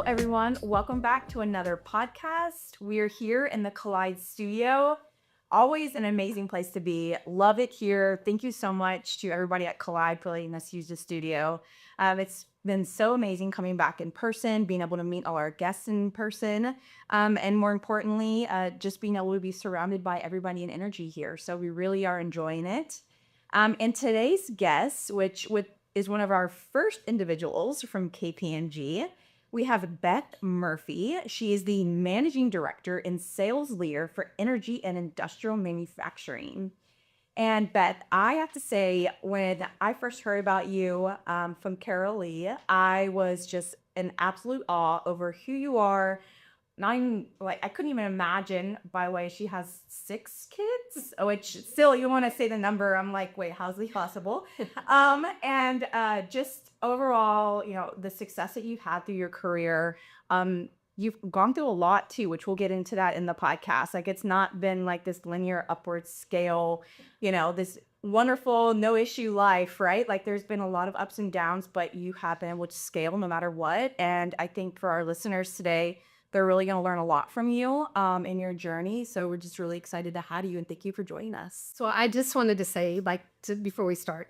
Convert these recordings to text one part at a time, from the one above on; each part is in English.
everyone. Welcome back to another podcast. We're here in the Collide studio. Always an amazing place to be. Love it here. Thank you so much to everybody at Collide for letting us use the studio. It's been so amazing coming back in person, being able to meet all our guests in person, and more importantly, just being able to be surrounded by everybody in energy here. So we really are enjoying it. And today's guest, which is one of our first individuals from KPMG, we have Beth Murphy. She is the Managing Director and Sales Leader for Energy and Industrial Manufacturing. And Beth, I have to say, when I first heard about you from Carol Lee, I was just in absolute awe over who you are. I couldn't even imagine, by the way, she has 6 kids, which still, you want to say the number, I'm like, wait, how's this possible? And just overall, the success that you've had through your career, you've gone through a lot too, which we'll get into that in the podcast. Like, it's not been like this linear upward scale, this wonderful, no issue life, right? Like, there's been a lot of ups and downs, but you have been able to scale no matter what. And I think for our listeners today, they're really going to learn a lot from you in your journey. So we're just really excited to have you, and thank you for joining us. So I just wanted to say, before we start,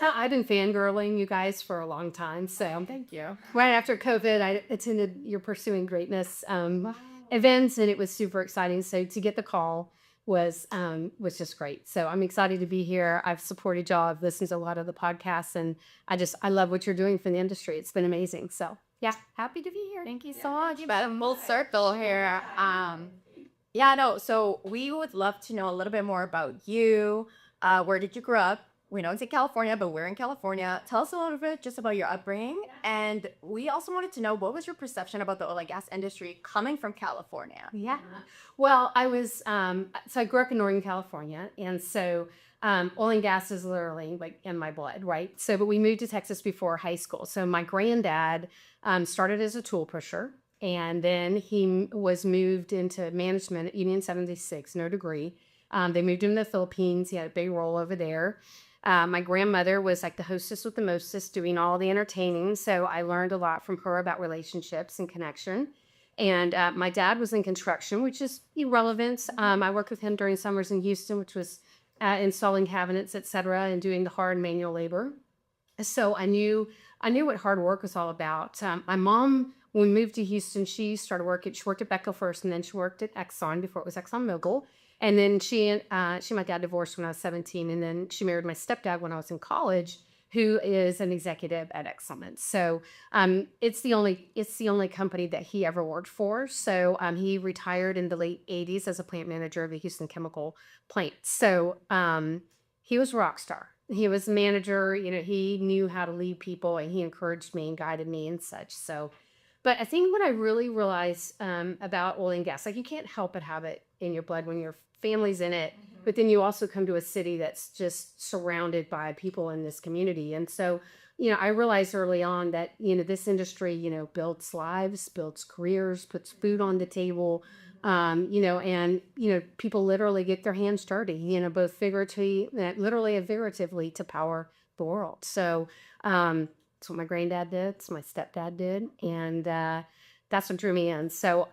I've been fangirling you guys for a long time. So Thank you. right after COVID, I attended your Pursuing Greatness events, and it was super exciting. So to get the call was just great. So I'm excited to be here. I've supported y'all. I've listened to a lot of the podcasts, and I love what you're doing for the industry. It's been amazing. So yeah, happy to be here. Thank you so much. But a full circle here. So we would love to know a little bit more about you. Where did you grow up? We know it's in California, but we're in California. Tell us a little bit just about your upbringing. And we also wanted to know, what was your perception about the oil and gas industry coming from California? Yeah. Well, I was, so I grew up in Northern California. And so oil and gas is literally like in my blood, right? So, but we moved to Texas before high school. So my granddad started as a tool pusher, and then he was moved into management at Union 76, no degree. They moved him to the Philippines. He had a big role over there. My grandmother was like the hostess with the mostest, doing all the entertaining. So I learned a lot from her about relationships and connection. And my dad was in construction, which is irrelevant. I worked with him during summers in Houston, which was installing cabinets, et cetera, and doing the hard manual labor. So I knew what hard work was all about. My mom, when we moved to Houston, she worked at Bechtel first, and then she worked at Exxon before it was ExxonMobil. And then she and my dad divorced when I was 17, and then she married my stepdad when I was in college, who is an executive at Exxon. So it's the only company that he ever worked for. So he retired in the late 80s as a plant manager of the Houston Chemical plant. So he was a rock star. He was a manager. He knew how to lead people, and he encouraged me and guided me and such. So, but I think what I really realized about oil and gas, like, you can't help but have it in your blood when your family's in it, but then you also come to a city that's just surrounded by people in this community. And so, I realized early on that, this industry, builds lives, builds careers, puts food on the table, and, people literally get their hands dirty, both literally and figuratively, to power the world. So that's what my granddad did. That's what my stepdad did. And that's what drew me in. So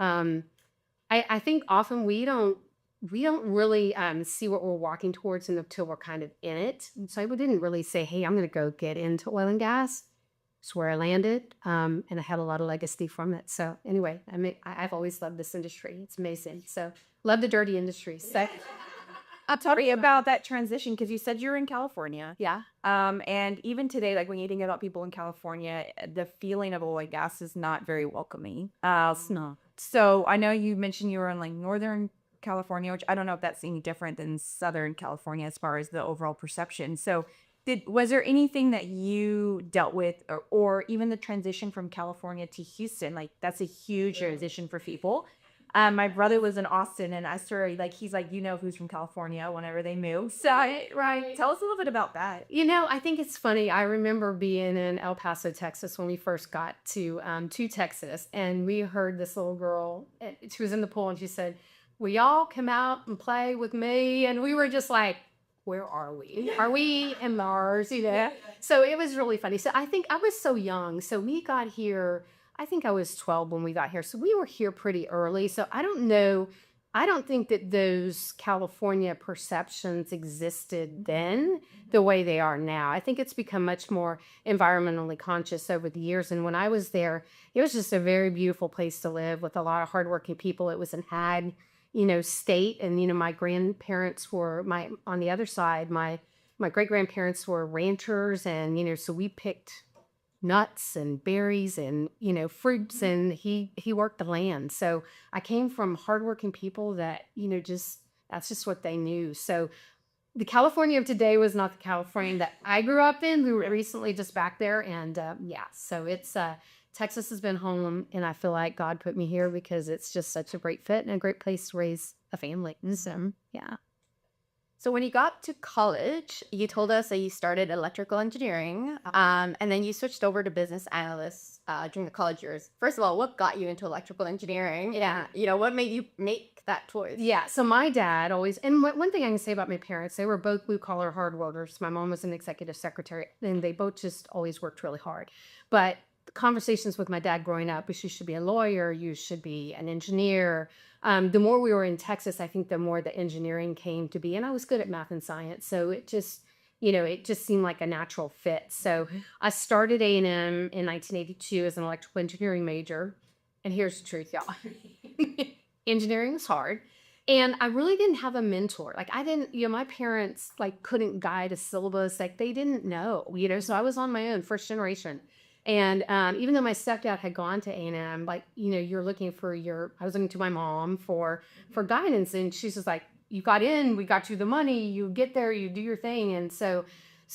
I think often we don't really see what we're walking towards until we're kind of in it. And so I didn't really say, hey, I'm going to go get into oil and gas. It's where I landed, and I had a lot of legacy from it. So anyway, I've always loved this industry. It's amazing. So love the dirty industry. So I'll talk to you about that transition, because you said you're in California. yeah. And even today, like, when you think about people in California, the feeling of oil and gas is not very welcoming. It's not. So I know you mentioned you were in like Northern California, which I don't know if that's any different than Southern California as far as the overall perception. So was there anything that you dealt with, or even the transition from California to Houston? Like, that's a huge transition for people. My brother was in Austin, and I started, like, he's like, who's from California whenever they move. So, right. Tell us a little bit about that. I think it's funny. I remember being in El Paso, Texas, when we first got to Texas, and we heard this little girl. She was in the pool, and she said, "Will y'all come out and play with me?" And we were just like, where are we? Are we in Mars? So it was really funny. So I think I was so young. So we got here I think I was 12 when we got here. So we were here pretty early. So I don't know. I don't think that those California perceptions existed then the way they are now. I think it's become much more environmentally conscious over the years. And when I was there, it was just a very beautiful place to live with a lot of hardworking people. It was an ag, state. And, my grandparents were on the other side, my great grandparents were ranchers. And, so we picked nuts and berries and fruits, and he worked the land. So I came from hardworking people that just that's just what they knew. So the California of today was not the California that I grew up in. We were recently just back there, and so it's Texas has been home, and I feel like God put me here because it's just such a great fit and a great place to raise a family. So yeah. So when you got to college, you told us that you started electrical engineering, and then you switched over to business analyst during the college years. First of all, what got you into electrical engineering? Yeah. What made you make that choice? Yeah. So my dad always, and one thing I can say about my parents, they were both blue collar hard workers. My mom was an executive secretary, and they both just always worked really hard. But conversations with my dad growing up was, you should be a lawyer, you should be an engineer. The more we were in Texas, I think the more the engineering came to be, and I was good at math and science, so it just seemed like a natural fit. So I started A&M in 1982 as an electrical engineering major, and here's the truth, y'all. Engineering is hard, and I really didn't have a mentor. Like I didn't, my parents couldn't guide a syllabus, they didn't know, so I was on my own, first generation. And even though my stepdad had gone to A&M, you're looking I was looking to my mom for guidance. And she's just like, you got in, we got you the money, you get there, you do your thing. And so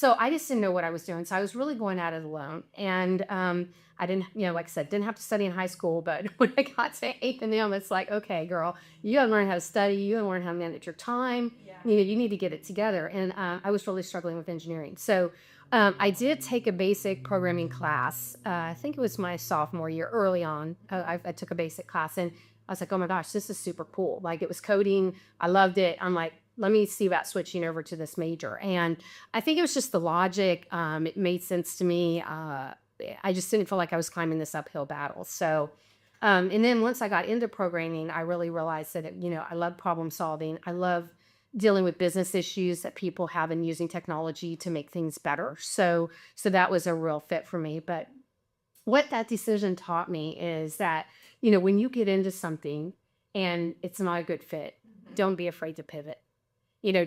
I just didn't know what I was doing. So I was really going at it alone. And I didn't, like I said, didn't have to study in high school. But when I got to A&M, it's like, okay, girl, you got to learn how to study. You got to learn how to manage your time. Yeah. You need to get it together. And I was really struggling with engineering. So I did take a basic programming class. I think it was my sophomore year, early on. I took a basic class, and I was like, oh my gosh, this is super cool. It was coding. I loved it. I'm like, let me see about switching over to this major. And I think it was just the logic. It made sense to me. I just didn't feel like I was climbing this uphill battle. So, and then once I got into programming, I really realized that, I love problem solving. I love dealing with business issues that people have and using technology to make things better. So that was a real fit for me. But what that decision taught me is that, when you get into something and it's not a good fit, don't be afraid to pivot.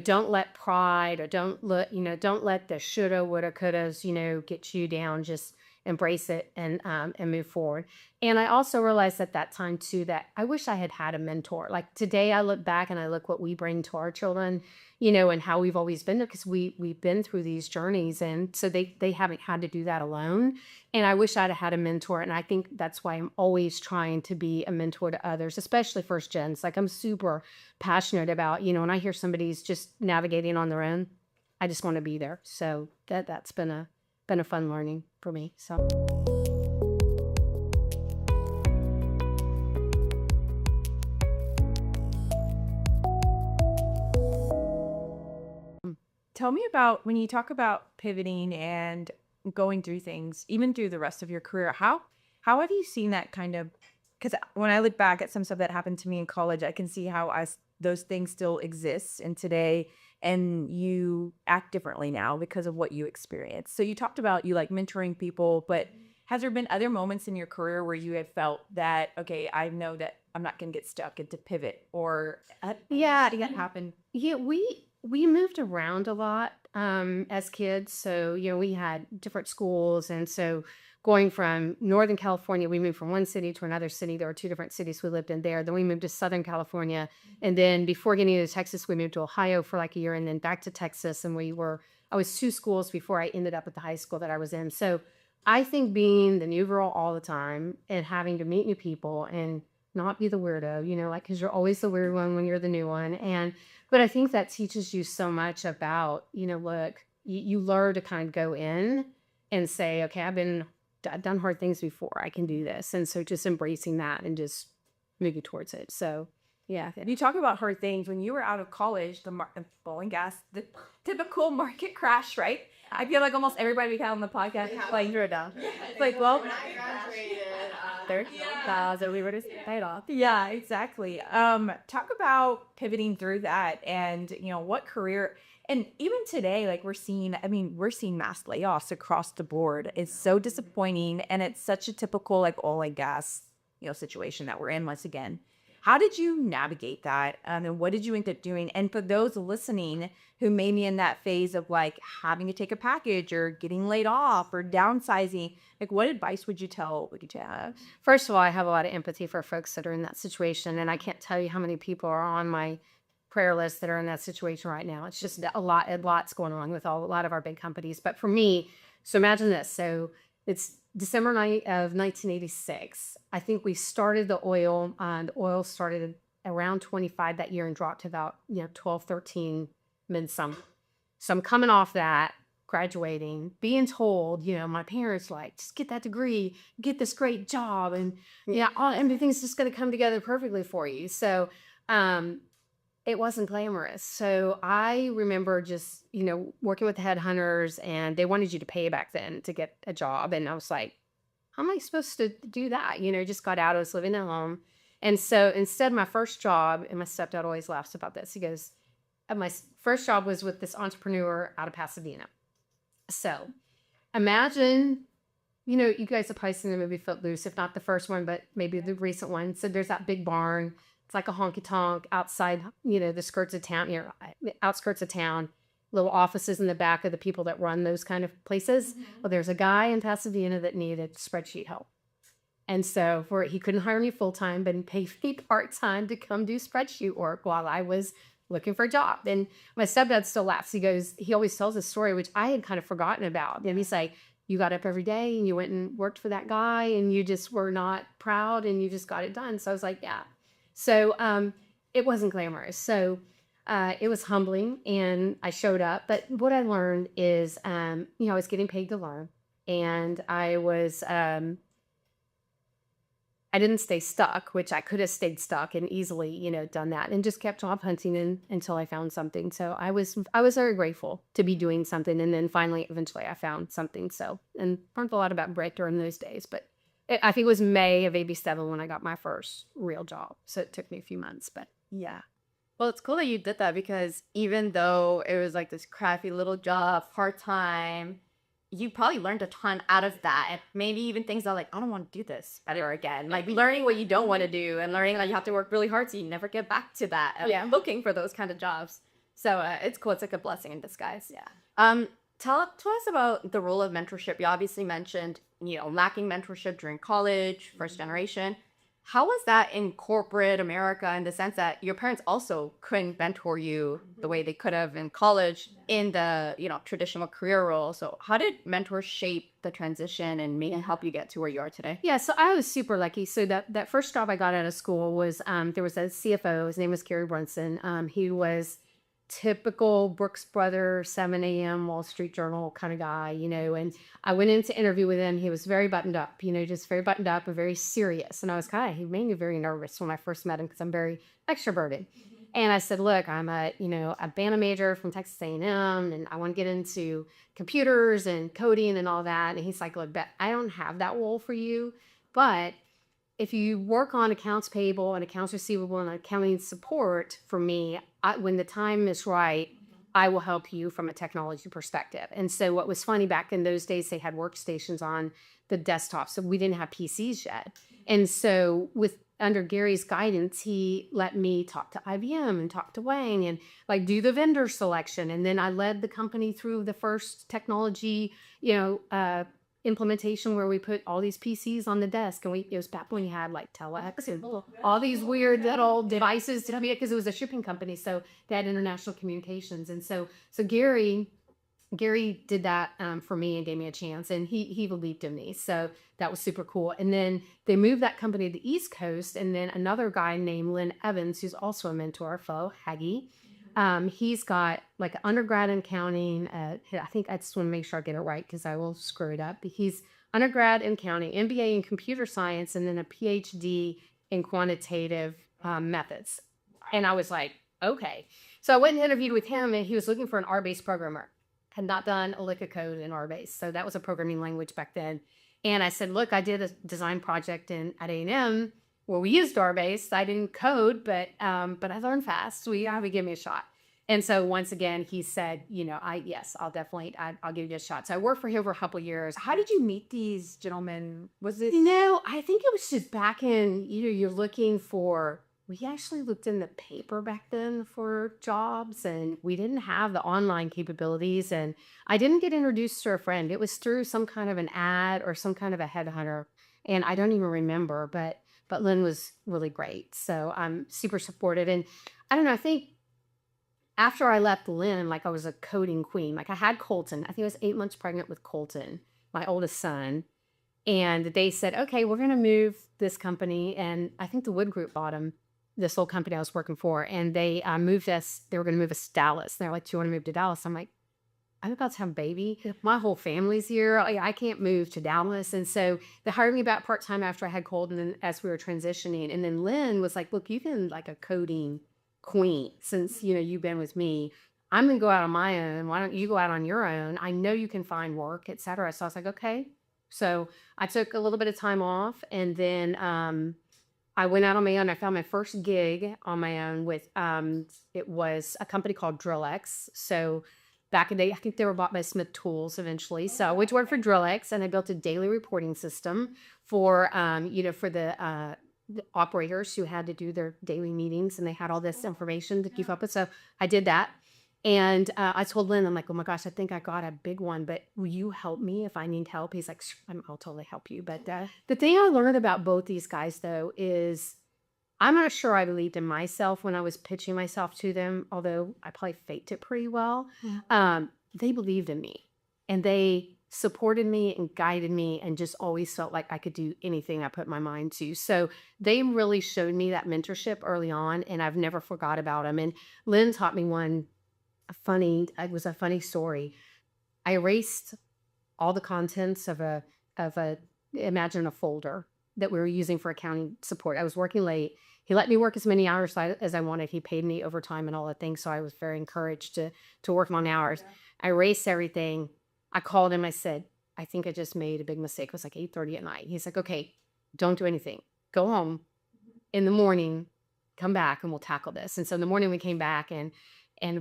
Don't let pride or don't let the shoulda, woulda, couldas, get you down. Just embrace it and move forward. And I also realized at that time too, that I wish I had a mentor. Like today I look back and I look what we bring to our children, and how we've always been there, because we've been through these journeys. And so they haven't had to do that alone. And I wish I'd had a mentor. And I think that's why I'm always trying to be a mentor to others, especially first gens. I'm super passionate about, when I hear somebody's just navigating on their own, I just want to be there. So that's been a fun learning for me. So Tell me about when you talk about pivoting and going through things, even through the rest of your career, how have you seen that kind of, because when I look back at some stuff that happened to me in college, I can see how those things still exist in today, and you act differently now because of what you experienced. So you talked about you like mentoring people, but has there been other moments in your career where you have felt that, okay, I know that I'm not going to get stuck and to pivot, or yeah, did that happen? Yeah, we moved around a lot as kids. So, we had different schools. And so going from Northern California, we moved from one city to another city. There were two different cities we lived in there. Then we moved to Southern California. And then before getting to Texas, we moved to Ohio for a year, and then back to Texas. And I was two schools before I ended up at the high school that I was in. So I think being the new girl all the time and having to meet new people and not be the weirdo, because you're always the weird one when you're the new one. But I think that teaches you so much about, look, you learn to kind of go in and say, okay, I've done hard things before. I can do this. And so just embracing that and just moving towards it. So Yeah. And you talk about hard things when you were out of college, the oil and gas, the typical market crash, right? I feel like almost everybody we had on the podcast, like, You're down. it's like, well, When I graduated, there's thousand we were just paid off. yeah, exactly. Talk about pivoting through that and, what career, and even today, like we're seeing mass layoffs across the board. It's so disappointing. And it's such a typical like oil and gas, situation that we're in once again. How did you navigate that? And what did you end up doing? And for those listening who may be in that phase of like having to take a package or getting laid off or downsizing, like what advice would you have? First of all, I have a lot of empathy for folks that are in that situation, and I can't tell you how many people are on my prayer list that are in that situation right now. It's just a lot's going on with a lot of our big companies. But for me, so imagine this. So it's December night of 1986. I think we started the oil, and oil started around 25 that year and dropped to about 12, 13 midsummer. So I'm coming off that, graduating, being told, my parents like, just get that degree, get this great job, and everything's just going to come together perfectly for you. So it wasn't glamorous. So I remember just, working with the headhunters, and they wanted you to pay back then to get a job. And I was like, how am I supposed to do that? Just got out, I was living at home. And so instead, my first job, and my stepdad always laughs about this, he goes, my first job was with this entrepreneur out of Pasadena. So imagine, you guys have probably seen the movie Footloose, if not the first one, but maybe the recent one. So there's that big barn. It's like a honky tonk outside, the skirts of town, outskirts of town, little offices in the back of the people that run those kind of places. Mm-hmm. Well, there's a guy in Pasadena that needed spreadsheet help. And so he couldn't hire me full time, but he paid me part time to come do spreadsheet work while I was looking for a job. And my stepdad still laughs. He always tells this story, which I had kind of forgotten about. And he's like, you got up every day and you went and worked for that guy, and you just were not proud and you just got it done. So I was like, yeah. So it wasn't glamorous. So it was humbling, and I showed up. But what I learned is, I was getting paid to learn, and I didn't stay stuck, which I could have stayed stuck and easily, done that, and just kept job hunting until I found something. So I was very grateful to be doing something. And then eventually I found something. So, and learned a lot about Brett during those days, but I think it was May of '87 when I got my first real job. So it took me a few months, but yeah. Well, it's cool that you did that, because even though it was like this crappy little job, part-time, you probably learned a ton out of that. And maybe even things that like, I don't want to do this ever again. Like learning what you don't want to do, and learning that you have to work really hard so you never get back to that. Looking for those kind of jobs. So it's cool. It's like a blessing in disguise. Yeah. Tell us about the role of mentorship. You obviously mentioned, lacking mentorship during college, first generation. How was that in corporate America, in the sense that your parents also couldn't mentor you the way they could have in college in the, traditional career role? So how did mentors shape the transition and maybe help you get to where you are today? Yeah, so I was super lucky. So that first job I got out of school was, there was a CFO. His name was Gary Brunson. He was typical Brooks Brothers, 7 a.m. Wall Street Journal kind of guy, and I went in to interview with him. He was very buttoned up, just very buttoned up and very serious. And I was he made me very nervous when I first met him, because I'm very extroverted. And I said, look, I'm a BANA major from Texas A&M, and I want to get into computers and coding and all that. And he's like, look, Beth, I don't have that role for you, but if you work on accounts payable and accounts receivable and accounting support for me, when the time is right, I will help you from a technology perspective. And so what was funny, back in those days, they had workstations on the desktop, so we didn't have PCs yet. And so under Gary's guidance, he let me talk to IBM and talk to Wang and do the vendor selection. And then I led the company through the first technology, implementation where we put all these PCs on the desk, and it was back when you had telex and all these weird little devices because it was a shipping company, so they had international communications. And so Gary did that for me and gave me a chance, and he believed in me, so that was super cool. And then they moved that company to the East Coast, and then another guy named Lynn Evans, who's also a mentor, a fellow Haggy. He's got an undergrad in accounting. I think I just want to make sure I get it right, because I will screw it up. But he's undergrad in accounting, MBA in computer science, and then a PhD in quantitative methods. And I was like, okay. So I went and interviewed with him, and he was looking for an R-based programmer. Had not done a lick of code in R-based. So that was a programming language back then. And I said, look, I did a design project at A&M where we used R-based. I didn't code, but I learned fast. So you have to give me a shot. And so once again, he said, I'll give you a shot. So I worked for him for a couple of years. How did you meet these gentlemen? Was it? I think it was just back in, you're looking for, we actually looked in the paper back then for jobs, and we didn't have the online capabilities. And I didn't get introduced to a friend. It was through some kind of an ad or some kind of a headhunter. And I don't even remember, but Lynn was really great. So I'm super supportive. And I don't know, I think after I left Lynn, like I was a coding queen. Like I had Colton. I think I was 8 months pregnant with Colton, my oldest son. And they said, okay, we're going to move this company. And I think the Wood Group bought them, this old company I was working for. And they moved us. They were going to move us to Dallas. They're like, do you want to move to Dallas? I'm like, I'm about to have a baby. My whole family's here. I can't move to Dallas. And so they hired me back part-time after I had Colton and as we were transitioning. And then Lynn was like, look, you've been like a coding queen since you've been with me. I'm gonna go out on my own. Why don't you go out on your own? I know you can find work, etc. So I was like, okay. So I took a little bit of time off, and then I went out on my own. I found my first gig on my own with it was a company called DrillX. So back in the day, I think they were bought by Smith Tools eventually. So I went to work for DrillX, and I built a daily reporting system for for the operators who had to do their daily meetings, and they had all this information to keep up with. So I did that. And I told Lynn, I'm like, oh my gosh, I think I got a big one, but will you help me if I need help? He's like, I'll totally help you. But the thing I learned about both these guys, though, is I'm not sure I believed in myself when I was pitching myself to them, although I probably faked it pretty well. They believed in me, and they supported me and guided me and just always felt like I could do anything I put my mind to. So they really showed me that mentorship early on, and I've never forgot about them. And Lynn taught me it was a funny story. I erased all the contents of imagine a folder that we were using for accounting support. I was working late. He let me work as many hours as I wanted. He paid me overtime and all the things. So I was very encouraged to work long hours. I erased everything. I called him. I said, I think I just made a big mistake. It was like 8:30 at night. He's like, okay, don't do anything. Go home in the morning, come back, and we'll tackle this. And so in the morning we came back, and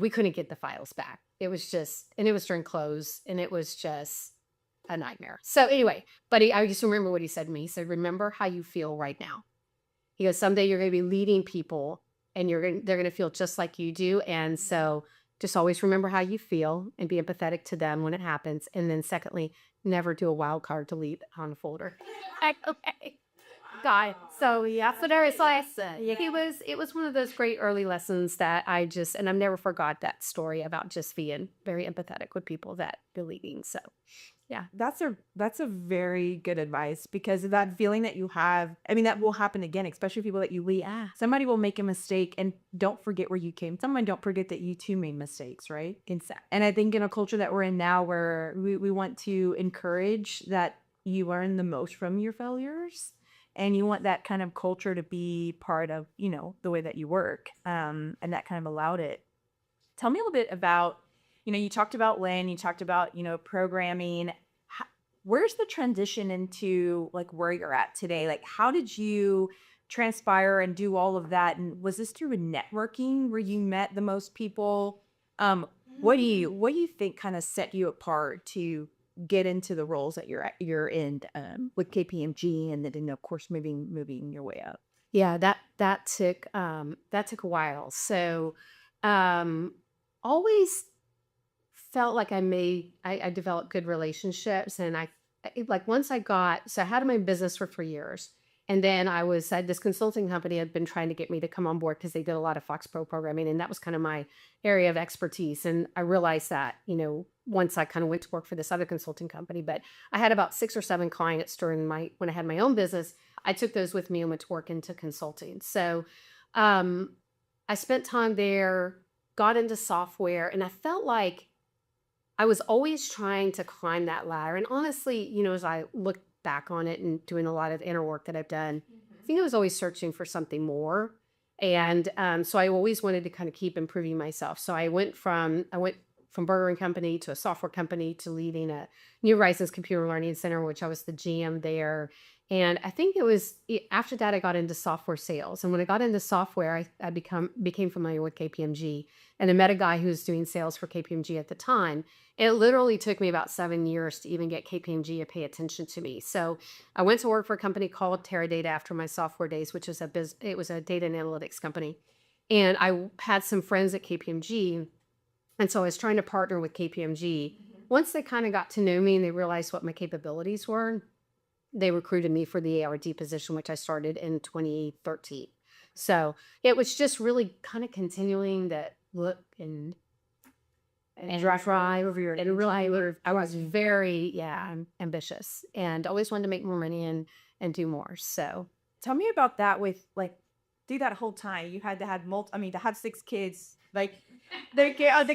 we couldn't get the files back. It was during close, and it was just a nightmare. So anyway, I just remember what he said to me. He said, remember how you feel right now. He goes, someday you're going to be leading people, and they're going to feel just like you do. And so just always remember how you feel and be empathetic to them when it happens. And then secondly, never do a wild card delete on a folder. Okay. God. So yeah, that's what I was like. Yeah. It was one of those great early lessons that and I've never forgot that story about just being very empathetic with people that you're leading. So yeah. That's a very good advice, because that feeling that you have, I mean, that will happen again, especially people that you lead. Yeah. Somebody will make a mistake, and don't forget where you came. Someone don't forget that you too made mistakes, right? Exactly. And I think in a culture that we're in now, where we want to encourage that you learn the most from your failures, and you want that kind of culture to be part of, the way that you work. And that kind of allowed it. Tell me a little bit about, you talked about Lynn, you talked about, programming. Where's the transition into like where you're at today? Like, how did you transpire and do all of that? And was this through a networking where you met the most people? What do you think kind of set you apart to get into the roles that you're in with KPMG, and then of course moving your way up? Yeah, that took a while. So always felt like I developed good relationships, and I once I had my business for 3 years, and then I had this consulting company had been trying to get me to come on board because they did a lot of Fox Pro programming, and that was kind of my area of expertise. And I realized that, once I kind of went to work for this other consulting company, but I had about 6 or 7 clients when I had my own business. I took those with me and went to work into consulting. So I spent time there, got into software, and I felt like I was always trying to climb that ladder. And honestly, as I look back on it and doing a lot of inner work that I've done, I think I was always searching for something more. And so I always wanted to kind of keep improving myself. So I went from Burger and Company to a software company to leading a New Horizons Computer Learning Center, which I was the GM there. And I think it was after that I got into software sales. And when I got into software, I became familiar with KPMG, and I met a guy who was doing sales for KPMG at the time. It literally took me about 7 years to even get KPMG to pay attention to me. So I went to work for a company called Teradata after my software days, which was it was a data and analytics company. And I had some friends at KPMG, and so I was trying to partner with KPMG. Once they kind of got to know me and they realized what my capabilities were, they recruited me for the ARD position, which I started in 2013. So it was just really kind of continuing that look and drive over your, and really, I was very, ambitious and always wanted to make more money and do more. So Tell me about that with like, through that whole time, you had to have to have 6 kids. Like, the kids.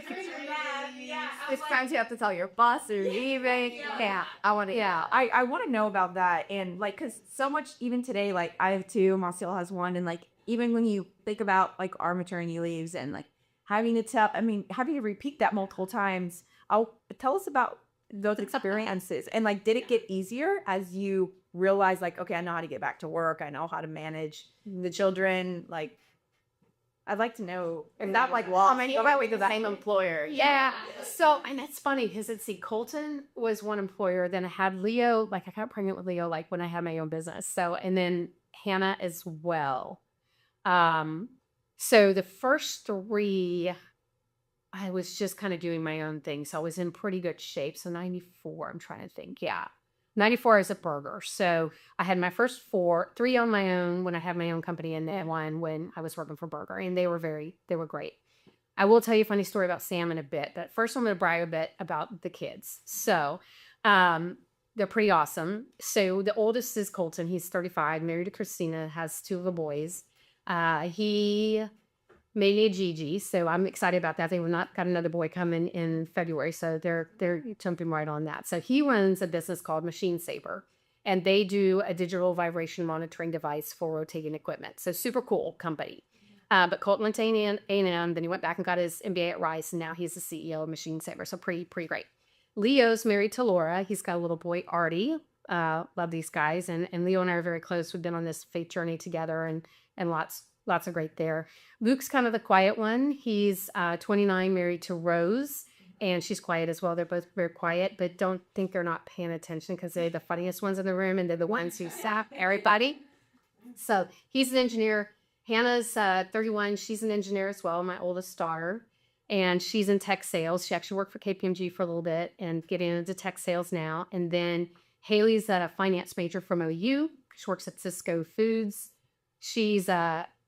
It's times you have to tell your boss you're leaving. Yeah, I want to. Yeah, I want to know about that. And like, because so much, even today, like I have 2, Massiel has 1. And like, even when you think about like our maternity leaves and like having to repeat that multiple times, tell us about those experiences. And like, did it get easier as you realized like, okay, I know how to get back to work. I know how to manage the children. Like, I'd like to know if that like How many go back with the same employer? yeah. So, and that's funny because Colton was one employer. Then I had Leo, like I got pregnant with Leo, like when I had my own business. So, and then Hannah as well. So the first 3, I was just kind of doing my own thing. So I was in pretty good shape. So 94, I'm trying to think. Yeah. 94 is a burger. So I had my first 3 on my own when I had my own company, and then 1 when I was working for Burger, and they were great. I will tell you a funny story about Sam in a bit, but first I'm going to brag a bit about the kids. So, they're pretty awesome. So the oldest is Colton. He's 35, married to Christina, has 2 of the boys. He made a Gigi, so I'm excited about that. They will not got another boy coming in February, so they're jumping right on that. So he runs a business called Machine Saver, and they do a digital vibration monitoring device for rotating equipment. So super cool company. But Colton went to A&M, then he went back and got his MBA at Rice, and now he's the CEO of Machine Saver. So pretty great. Leo's married to Laura. He's got a little boy, Artie. Love these guys, and Leo and I are very close. We've been on this faith journey together, and lots of great there. Luke's kind of the quiet one. He's 29, married to Rose, and she's quiet as well. They're both very quiet, but don't think they're not paying attention because they're the funniest ones in the room, and they're the ones who sap everybody. So he's an engineer. Hannah's 31. She's an engineer as well, my oldest daughter, and she's in tech sales. She actually worked for KPMG for a little bit and getting into tech sales now. And then Haley's a finance major from OU. She works at Cisco Foods.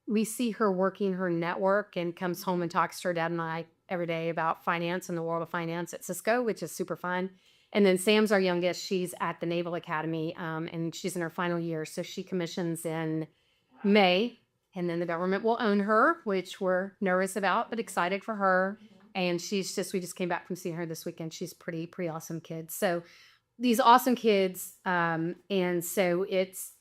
We see her working her network and comes home and talks to her dad and I every day about finance and the world of finance at Cisco, which is super fun. And then Sam's our youngest. She's at the Naval Academy, and she's in her final year. So she commissions in May, and then the government will own her, which we're nervous about, but excited for her. And we just came back from seeing her this weekend. She's pretty awesome kid. So these awesome kids. And so it's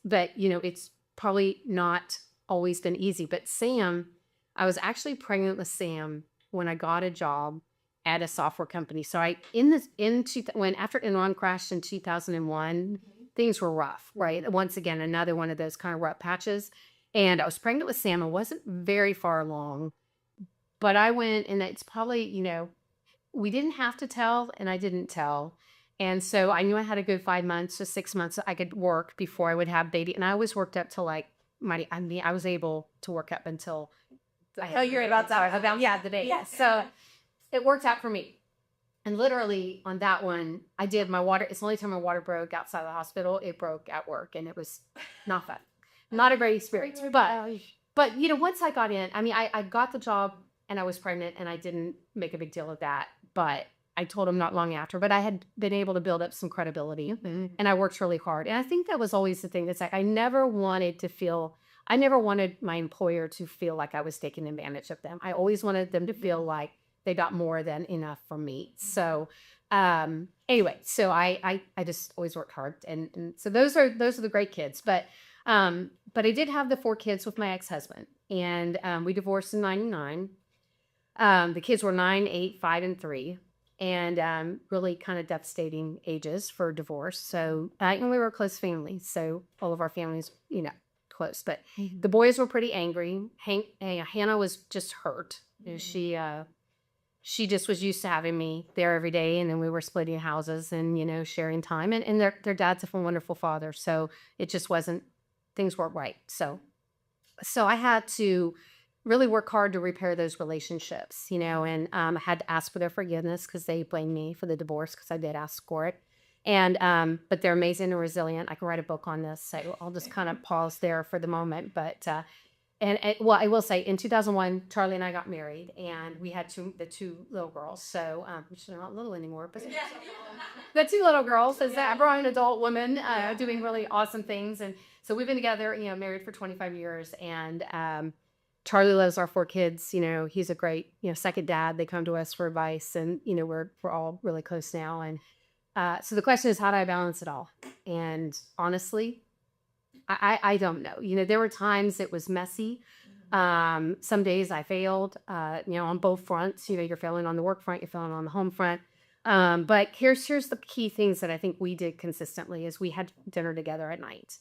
probably not always been easy, but Sam, I was actually pregnant with Sam when I got a job at a software company. So when after Enron crashed in 2001, things were rough, right? Once again, another one of those kind of rough patches. And I was pregnant with Sam. I wasn't very far along, but I went, and it's probably, we didn't have to tell, and I didn't tell. And so I knew I had a good 5 months to 6 months I could work before I would have baby. And I always worked up to I was able to work up until you're about to the day. Yeah. So it worked out for me. And literally on that one, I did my water. It's the only time my water broke outside the hospital. It broke at work, and it was not fun. Not a great experience. But once I got in, I got the job and I was pregnant, and I didn't make a big deal of that. But I told him not long after, but I had been able to build up some credibility, and I worked really hard. And I think that was always the thing. That's like, I never wanted my employer to feel like I was taking advantage of them. I always wanted them to feel like they got more than enough from me. So, anyway, so I just always worked hard. And so those are the great kids. But, But I did have the 4 kids with my ex-husband, and we divorced in 99. The kids were 9, 8, 5, and 3, and really kind of devastating ages for divorce. So, and we were a close family, so all of our families, close. But the boys were pretty angry. Hannah was just hurt. She just was used to having me there every day, and then we were splitting houses and sharing time. And their dad's a wonderful father, so it just wasn't, things weren't right. So I had to really work hard to repair those relationships, and I had to ask for their forgiveness because they blamed me for the divorce because I did ask for it. And but they're amazing and resilient. I could write a book on this, so I'll just kind of pause there for the moment. But well, I will say in 2001, Charlie and I got married, and we had the 2 little girls. So which they're not little anymore, but the 2 little girls is that grown adult women doing really awesome things. And so we've been together, married for 25 years, and Charlie loves our 4 kids. He's a great, second dad. They come to us for advice, and we're all really close now. And so the question is, how do I balance it all? And honestly, I don't know. There were times it was messy. Some days I failed, on both fronts. You're failing on the work front, you're failing on the home front. But here's the key things that I think we did consistently is we had dinner together at night.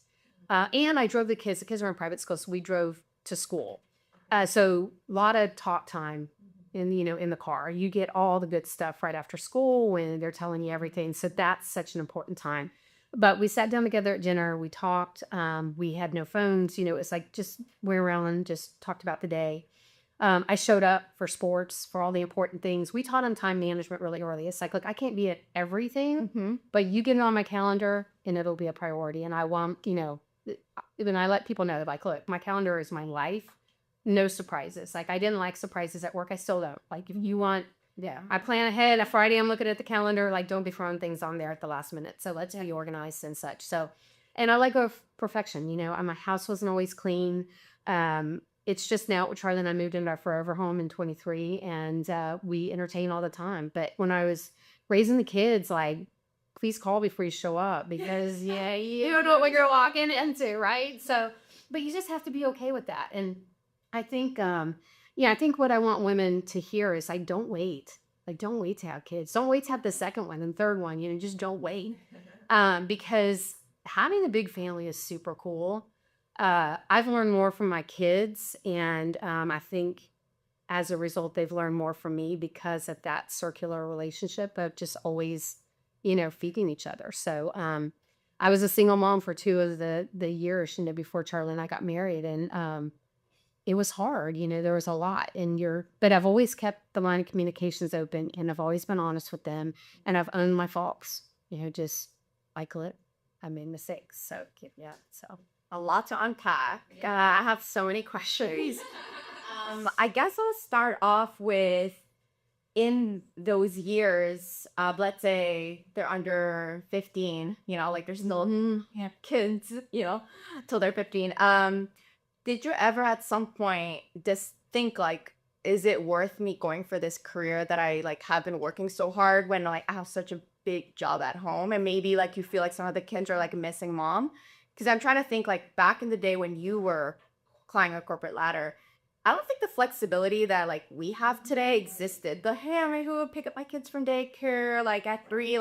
And I drove the kids. The kids were in private school, so we drove to school. So a lot of talk time in the car. You get all the good stuff right after school when they're telling you everything. So that's such an important time. But we sat down together at dinner. We talked. We had no phones. It's like just we were around, just talked about the day. I showed up for sports, for all the important things. We taught them time management really early. It's like, look, I can't be at everything, but you get it on my calendar and it'll be a priority. And I want, when I let people know, like, look, my calendar is my life. No surprises. Like, I didn't like surprises at work. I still don't. Like, if you want, I plan ahead. A Friday, I'm looking at the calendar. Like, don't be throwing things on there at the last minute. So let's be organized and such. So, and I let go of perfection. My house wasn't always clean. It's just now, Charlie and I moved into our forever home in 23, and we entertain all the time. But when I was raising the kids, like, please call before you show up because you don't know what you're walking into, right? So, but you just have to be okay with that. And I think, I think what I want women to hear is, like, don't wait. Like, don't wait to have kids. Don't wait to have the second one and third one. Just don't wait. Because having a big family is super cool. I've learned more from my kids, and I think as a result, they've learned more from me because of that circular relationship of just always, feeding each other. So I was a single mom for 2 of the years, before Charlie and I got married, and it was hard. There was a lot, but I've always kept the line of communications open, and I've always been honest with them, and I've owned my faults. Just like it, I made mistakes. So yeah, so. A lot to unpack. I have so many questions. I guess I'll start off with, in those years, let's say they're under 15, like there's no kids, till they're 15. Did you ever at some point just think, like, is it worth me going for this career that I have been working so hard when I have such a big job at home, and maybe you feel like some of the kids are missing mom? Because I'm trying to think, back in the day when you were climbing a corporate ladder, I don't think the flexibility that we have today existed. The, hey, I'm who would pick up my kids from daycare at 3,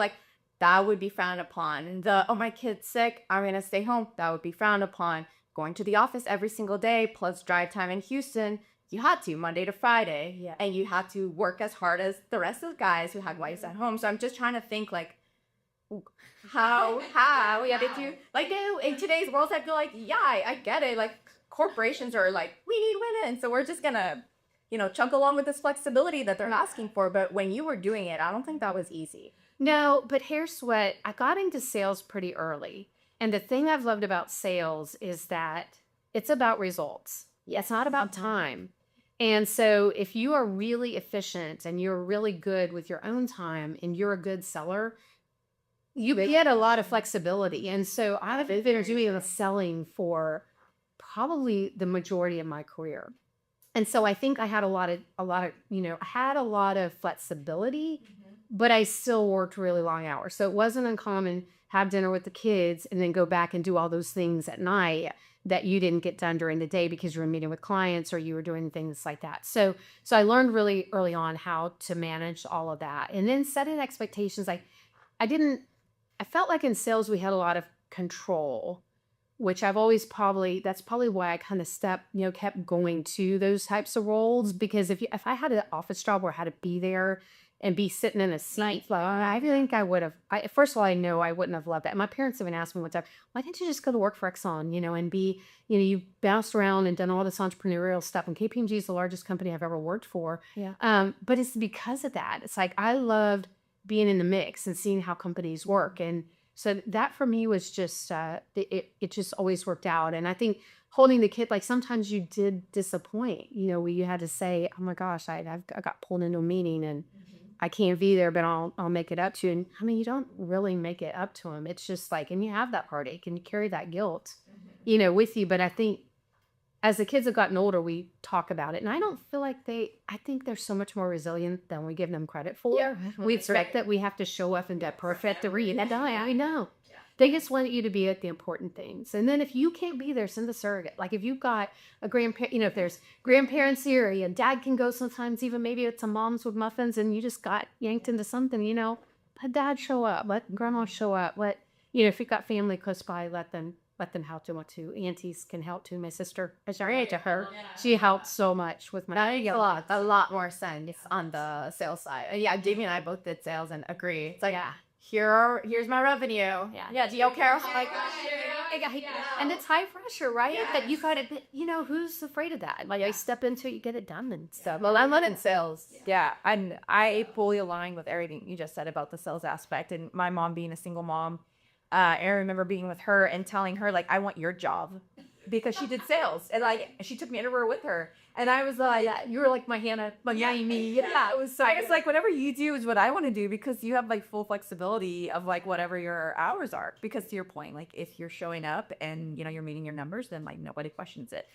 that would be frowned upon. And the, oh, my kid's sick, I'm gonna stay home, that would be frowned upon. Going to the office every single day plus drive time in Houston, you had to Monday to Friday, and you had to work as hard as the rest of the guys who had wives at home. So I'm just trying to think how did you in today's world? I feel I get it, corporations are we need women, so we're just gonna chug along with this flexibility that they're asking for. But when you were doing it, I don't think that was easy. No, but here's what, I got into sales pretty early, and the thing I've loved about sales is that it's about results. It's not about time. And so if you are really efficient and you're really good with your own time and you're a good seller, you get a lot of flexibility. And so I've been doing selling for probably the majority of my career. And so I think I had a lot of flexibility, but I still worked really long hours. So it wasn't uncommon, have dinner with the kids and then go back and do all those things at night. that you didn't get done during the day because you were meeting with clients or you were doing things like that. So I learned really early on how to manage all of that. And then setting expectations. I felt like in sales we had a lot of control, which that's probably why I kind of kept going to those types of roles, because if I had an office job where I had to be there and be sitting in a seat, I think I would have, first of all, I know I wouldn't have loved that. My parents even asked me one time, why didn't you just go to work for Exxon, and be, you bounced around and done all this entrepreneurial stuff. And KPMG is the largest company I've ever worked for. Yeah. But it's because of that. It's like, I loved being in the mix and seeing how companies work. And so that for me was just, it just always worked out. And I think holding the kid, like sometimes you did disappoint, where you had to say, oh my gosh, I got pulled into a meeting and I can't be there, but I'll make it up to you. And I mean, you don't really make it up to him. It's just like, and you have that heartache and you carry that guilt, with you. But I think as the kids have gotten older, we talk about it. And I don't feel like I think they're so much more resilient than we give them credit for. Yeah. We expect that we have to show up and get perfect to read. I know. They just want you to be at the important things. And then if you can't be there, send a surrogate. Like if you've got a grandparent, if there's grandparents here and dad can go sometimes, even maybe it's a mom's with muffins and you just got yanked into something, let dad show up, let grandma show up, if you've got family close by, let them help too. Aunties can help too. My sister, I sorry to her. She helped so much with my A lot more sense on the sales side. Yeah, Jamie and I both did sales and agree. It's like, here's my revenue. Do you care? Like, and it's high pressure, right? Yes. That you got to, who's afraid of that? Like I step into it, you get it done and stuff. Well, I'm not in sales. Yeah, and I fully align with everything you just said about the sales aspect. And my mom being a single mom, I remember being with her and telling her, like, I want your job, because she did sales and she took me everywhere with her. And I was like, you were like my Hannah, my Yaimi. Yeah, it was so. It's like whatever you do is what I want to do, because you have like full flexibility of like whatever your hours are. Because to your point, like if you're showing up and you're meeting your numbers, then like nobody questions it.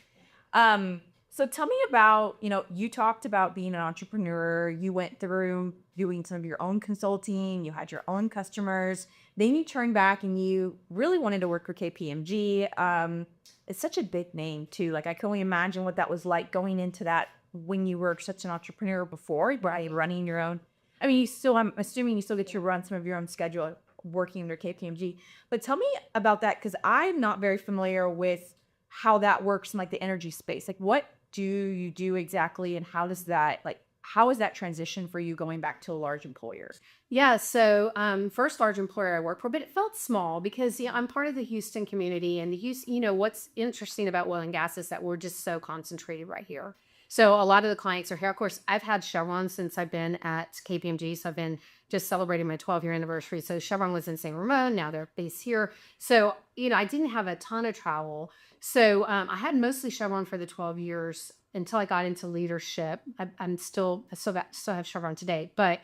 So tell me about, you talked about being an entrepreneur. You went through doing some of your own consulting. You had your own customers. Then you turned back and you really wanted to work for KPMG. It's such a big name too. Like I can only imagine what that was like going into that when you were such an entrepreneur before, right? Running your own. I mean, I'm assuming you still get to run some of your own schedule working under KPMG. But tell me about that, because I'm not very familiar with how that works in like the energy space. Like what do you do exactly, and how is that transition for you going back to a large employer? Yeah, so first large employer I worked for, but it felt small because I'm part of the Houston community, and the Houston, what's interesting about oil and gas is that we're just so concentrated right here. So a lot of the clients are here. Of course, I've had Chevron since I've been at KPMG, so I've been just celebrating my 12-year anniversary. So Chevron was in San Ramon, now they're based here. So I didn't have a ton of travel. So I had mostly Chevron for the 12 years until I got into leadership. I still have Chevron today, but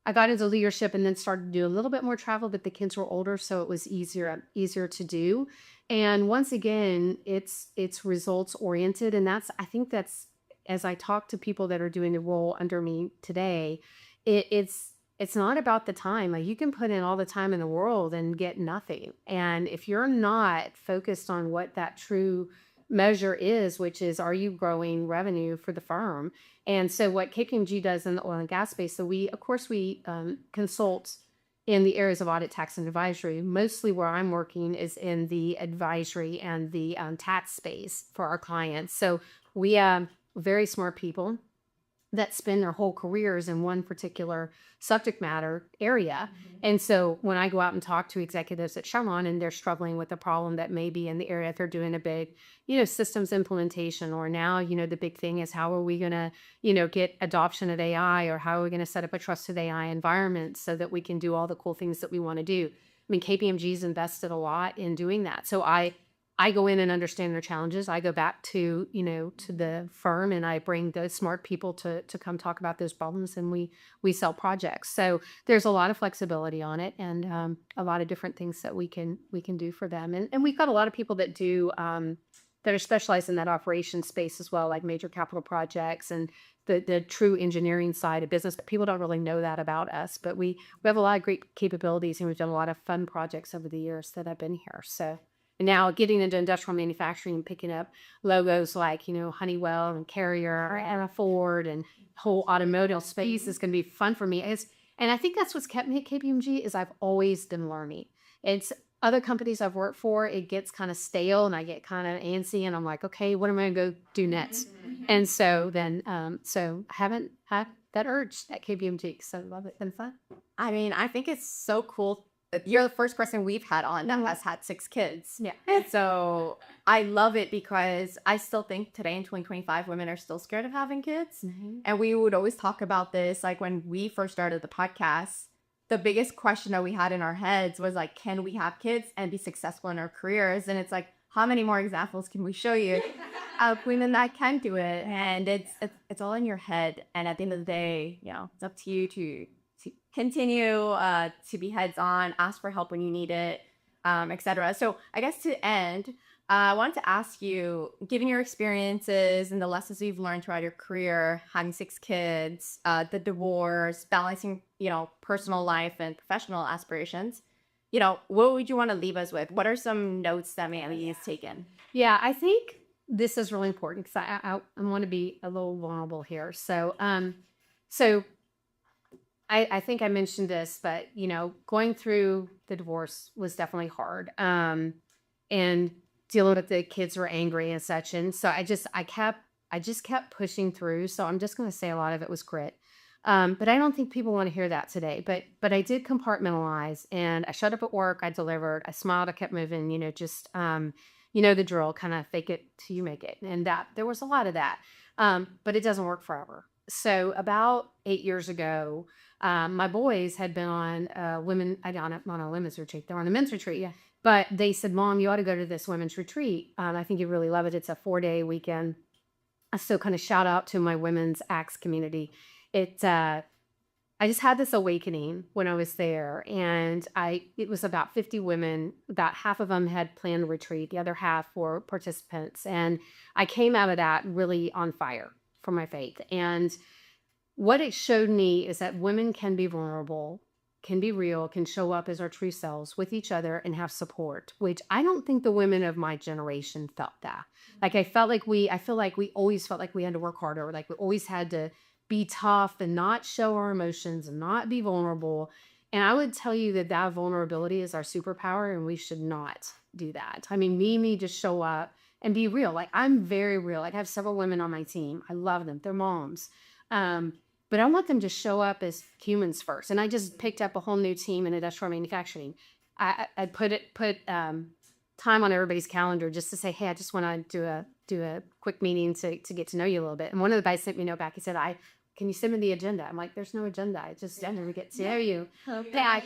I got into leadership and then started to do a little bit more travel, but the kids were older, so it was easier to do. And once again, it's results oriented. And I think that's, as I talk to people that are doing the role under me today, it's not about the time. Like you can put in all the time in the world and get nothing. And if you're not focused on what that true measure is, which is, are you growing revenue for the firm? And so what KPMG does in the oil and gas space, so we consult in the areas of audit, tax, and advisory. Mostly where I'm working is in the advisory and the tax space for our clients. So we have very smart people that spend their whole careers in one particular subject matter area. Mm-hmm. And so when I go out and talk to executives at Chevron and they're struggling with a problem that may be in the area, if they're doing a big, systems implementation, or now, the big thing is how are we going to, get adoption of AI, or how are we going to set up a trusted AI environment so that we can do all the cool things that we want to do? I mean, KPMG's invested a lot in doing that. So I go in and understand their challenges. I go back to, to the firm, and I bring those smart people to come talk about those problems, and we sell projects. So there's a lot of flexibility on it, and a lot of different things that we can do for them. And we've got a lot of people that do, that are specialized in that operations space as well, like major capital projects and the true engineering side of business. People don't really know that about us, but we have a lot of great capabilities, and we've done a lot of fun projects over the years that I've been here. So And now getting into industrial manufacturing and picking up logos like, Honeywell and Carrier and Ford and whole automotive space is going to be fun for me. And I think that's what's kept me at KPMG is I've always been learning. It's other companies I've worked for, it gets kind of stale and I get kind of antsy and I'm like, okay, what am I going to go do next? And so then, so I haven't had that urge at KPMG because I love it. It's been fun. I mean, I think it's so cool. You're the first person we've had on that has had 6 kids. Yeah. And so I love it because I still think today in 2025, women are still scared of having kids. And we would always talk about this. Like when we first started the podcast, the biggest question that we had in our heads was like, can we have kids and be successful in our careers? And it's like, how many more examples can we show you of women that can do it? And it's all in your head. And at the end of the day, it's up to you to continue to be heads on, ask for help when you need it, etc. So I guess to end, I wanted to ask you, given your experiences and the lessons you've learned throughout your career, having 6 kids, the divorce, balancing, personal life and professional aspirations, what would you want to leave us with? What are some notes that Manny has taken? Yeah, I think this is really important because I want to be a little vulnerable here. So, I think I mentioned this, but going through the divorce was definitely hard. And dealing with the kids were angry and such. And so I just kept pushing through. So I'm just going to say a lot of it was grit. But I don't think people want to hear that today. But I did compartmentalize and I showed up at work. I delivered. I smiled. I kept moving. The drill. Kind of fake it till you make it. And that there was a lot of that. But it doesn't work forever. So about 8 years ago, my boys had been on a women's retreat. They're on a men's retreat. Yeah. But they said, Mom, you ought to go to this women's retreat. I think you really love it. It's a 4-day weekend. So kind of shout out to my women's Acts community. I just had this awakening when I was there. And it was about 50 women. About half of them had planned a retreat. The other half were participants. And I came out of that really on fire for my faith. And what it showed me is that women can be vulnerable, can be real, can show up as our true selves with each other and have support, which I don't think the women of my generation felt that. Like I feel like we always felt like we had to work harder. Like we always had to be tough and not show our emotions and not be vulnerable. And I would tell you that vulnerability is our superpower and we should not do that. I mean, we need to show up and be real. Like I'm very real. Like I have several women on my team. I love them. They're moms. But I want them to show up as humans first. And I just picked up a whole new team in industrial manufacturing. I put time on everybody's calendar just to say, hey, I just want to do a quick meeting to get to know you a little bit. And one of the guys sent me a note back. He said, can you send me the agenda? I'm like, there's no agenda. I just never get to know you. Okay.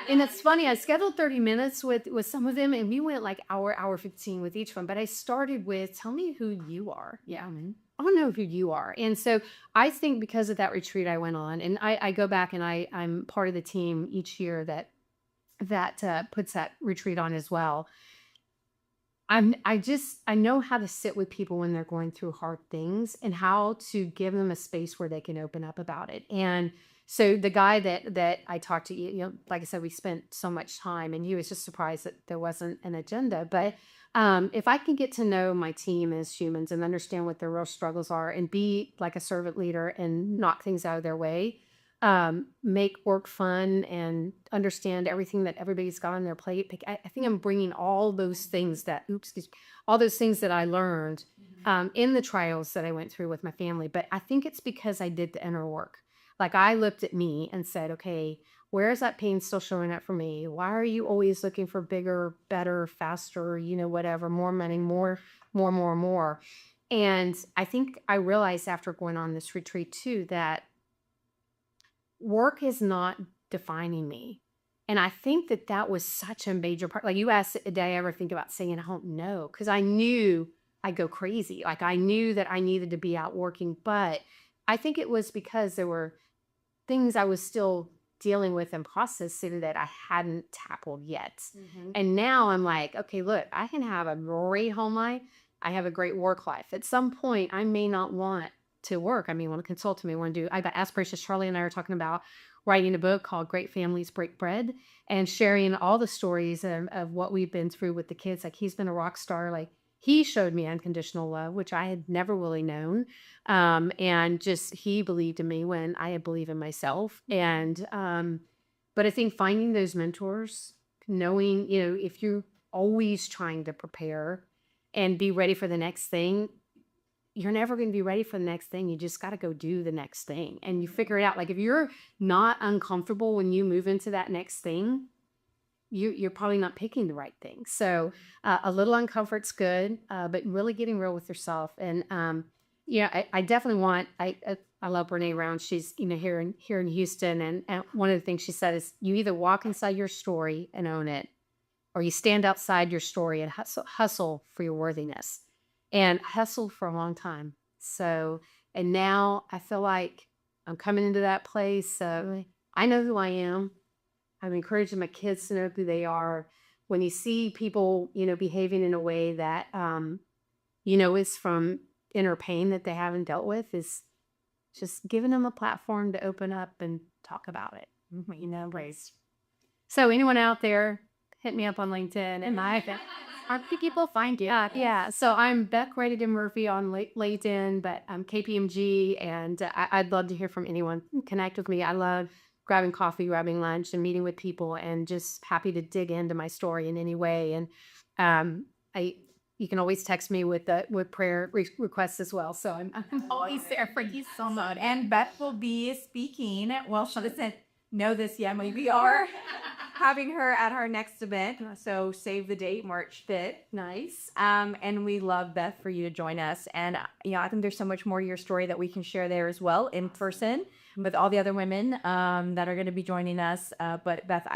And it's funny. I scheduled 30 minutes with some of them and we went like hour 15 with each one. But I started with, tell me who you are. Yeah. I want to know who you are. And so I think because of that retreat I went on, and I go back and I'm part of the team each year that puts that retreat on as well. I know how to sit with people when they're going through hard things and how to give them a space where they can open up about it. And so the guy that I talked to, like I said, we spent so much time and he was just surprised that there wasn't an agenda. But if I can get to know my team as humans and understand what their real struggles are and be like a servant leader and knock things out of their way, make work fun and understand everything that everybody's got on their plate. I think I'm bringing all those things that I learned in the trials that I went through with my family. But I think it's because I did the inner work. Like I looked at me and said, okay, where is that pain still showing up for me? Why are you always looking for bigger, better, faster, whatever, more money, more. And I think I realized after going on this retreat too, that work is not defining me. And I think that was such a major part. Like you asked, did I ever think about saying, I don't know? Because I knew I'd go crazy. Like I knew that I needed to be out working, but I think it was because there were things I was still dealing with and processing that I hadn't tackled yet. Mm-hmm. And now I'm like, okay, look, I can have a great home life. I have a great work life. At some point, I may not want to work. I mean, want to consult to me, want to do, I got aspirations. Charlie and I are talking about writing a book called Great Families Break Bread and sharing all the stories of what we've been through with the kids. Like he's been a rock star. Like he showed me unconditional love, which I had never really known. And just, he believed in me when I had believed in myself. And, but I think finding those mentors, knowing, if you're always trying to prepare and be ready for the next thing, you're never going to be ready for the next thing. You just got to go do the next thing and you figure it out. Like if you're not uncomfortable when you move into that next thing, you're probably not picking the right thing. So a little uncomfort's good, but really getting real with yourself. And I definitely want, I love Brene Brown. She's, here in Houston. And one of the things she said is you either walk inside your story and own it, or you stand outside your story and hustle for your worthiness. And hustled for a long time. So, and now I feel like I'm coming into that place. I know who I am. I'm encouraging my kids to know who they are. When you see people, behaving in a way that, is from inner pain that they haven't dealt with, is just giving them a platform to open up and talk about it. Ways. So anyone out there, hit me up on LinkedIn and How do people find you? Yeah. So I'm Beth Murphy on LinkedIn, but I'm KPMG, and I'd love to hear from anyone. Connect with me. I love grabbing coffee, grabbing lunch, and meeting with people, and just happy to dig into my story in any way. And you can always text me with prayer requests as well. So I'm Always there for you so much. And Beth will be speaking. Well, she doesn't know this yet. We are having her at our next event. So save the date, March 5th. nice. And we love, Beth, for you to join us. And I think there's so much more to your story that we can share there as well in person with all the other women that are going to be joining us. But Beth,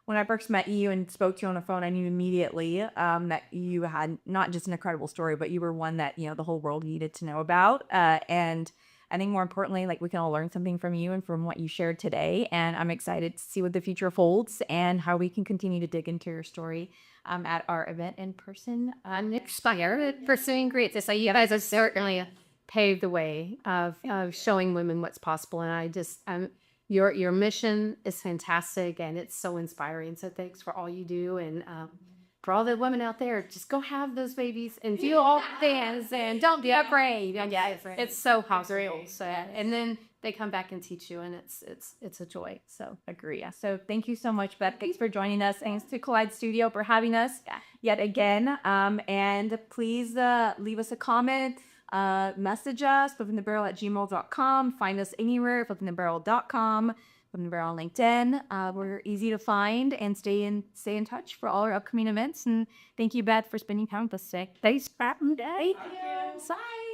when I first met you and spoke to you on the phone, I knew immediately that you had not just an incredible story, but you were one that, the whole world needed to know about. And I think more importantly, like we can all learn something from you and from what you shared today. And I'm excited to see what the future holds and how we can continue to dig into your story at our event in person. I'm inspired pursuing greatness. So you guys have certainly paved the way of showing women what's possible. And I just, your mission is fantastic and it's so inspiring. So thanks for all you do. And for all the women out there, just go have those babies and do all things and don't be afraid. And yeah, it's so possible. So, and then they come back and teach you, and it's a joy. So Agree. So thank you so much, Beth. Thanks for joining us. Thanks to Collide Studio for having us yet again. And please leave us a comment, message us, flippingthebarrel@gmail.com. Find us anywhere, flippingthebarrel.com. Flipping the Barrel on LinkedIn. We're easy to find and stay in touch for all our upcoming events. And thank you, Beth, for spending time with us today. thanks for having me. Thank you. Bye.